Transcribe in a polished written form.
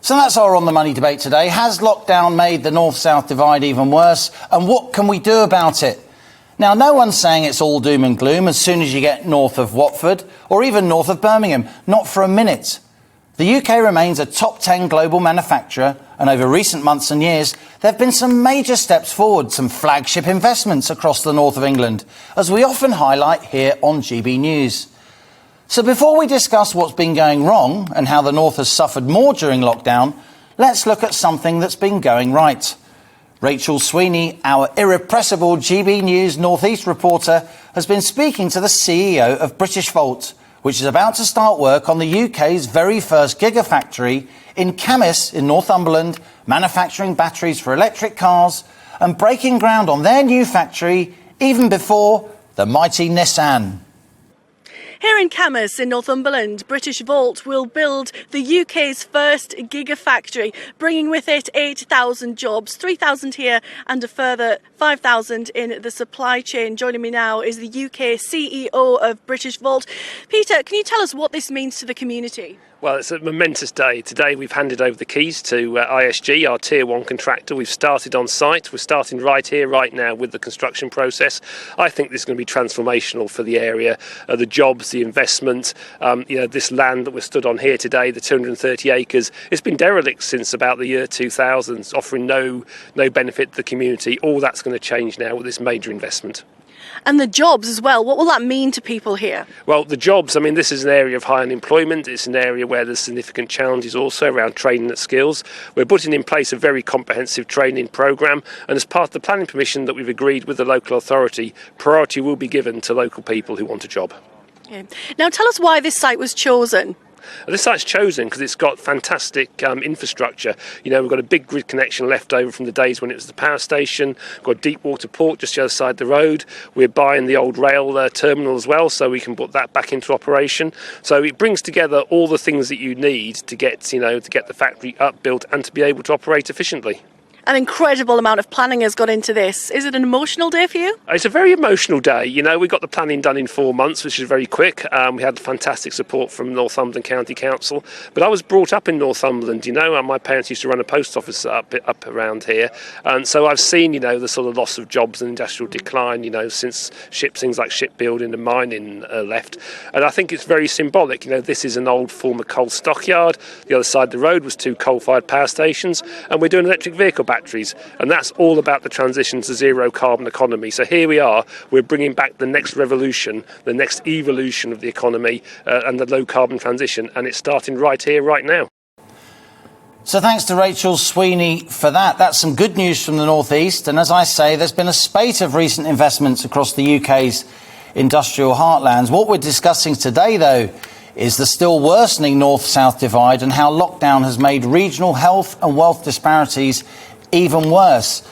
So that's our On the Money debate today. Has lockdown made the north-south divide even worse? And what can we do about it? Now, no one's saying it's all doom and gloom as soon as you get north of Watford or even north of Birmingham. Not for a minute. The UK remains a top 10 global manufacturer, and over recent months and years, there have been some major steps forward, some flagship investments across the north of England, as we often highlight here on GB News. So before we discuss what's been going wrong and how the north has suffered more during lockdown, let's look at something that's been going right. Rachel Sweeney, our irrepressible GB News North East reporter, has been speaking to the CEO of BritishVolt, which is about to start work on the UK's very first gigafactory in Camas in Northumberland, manufacturing batteries for electric cars and breaking ground on their new factory even before the mighty Nissan. Here in Camas in Northumberland, BritishVolt will build the UK's first gigafactory, bringing with it 8,000 jobs, 3,000 here and a further 5,000 in the supply chain. Joining me now is the UK CEO of BritishVolt. Peter, can you tell us what this means to the community? Well, it's a momentous day. Today we've handed over the keys to ISG, our Tier 1 contractor. We've started on site. We're starting right here, right now with the construction process. I think this is going to be transformational for the area, the jobs, the investment. This land that we're stood on here today, the 230 acres, it's been derelict since about the year 2000, offering no benefit to the community. All that's going to change now with this major investment. And the jobs as well, what will that mean to people here? Well, the jobs, this is an area of high unemployment. It's an area where there's significant challenges also around training and skills. We're putting in place a very comprehensive training programme, and as part of the planning permission that we've agreed with the local authority, priority will be given to local people who want a job. Okay. Now tell us why this site was chosen. This site's chosen because it's got fantastic infrastructure. We've got a big grid connection left over from the days when it was the power station. We've got a deep water port just the other side of the road. We're buying the old rail terminal as well, so we can put that back into operation. So it brings together all the things that you need to get the factory up, built, and to be able to operate efficiently. An incredible amount of planning has gone into this. Is it an emotional day for you? It's a very emotional day. We got the planning done in 4 months, which is very quick. We had fantastic support from Northumberland County Council. But I was brought up in Northumberland, and my parents used to run a post office up around here. And so I've seen, the sort of loss of jobs and industrial decline, since things like shipbuilding and mining left. And I think it's very symbolic. This is an old former coal stockyard. The other side of the road was 2 coal-fired power stations. And we're doing electric vehicle batteries, and that's all about the transition to zero carbon economy. So here we are, we're bringing back the next revolution, the next evolution of the economy and the low carbon transition, and it's starting right here, right now. So thanks to Rachel Sweeney for that. That's some good news from the North East, and as I say, there's been a spate of recent investments across the UK's industrial heartlands. What we're discussing today, though, is the still worsening north-south divide and how lockdown has made regional health and wealth disparities even worse.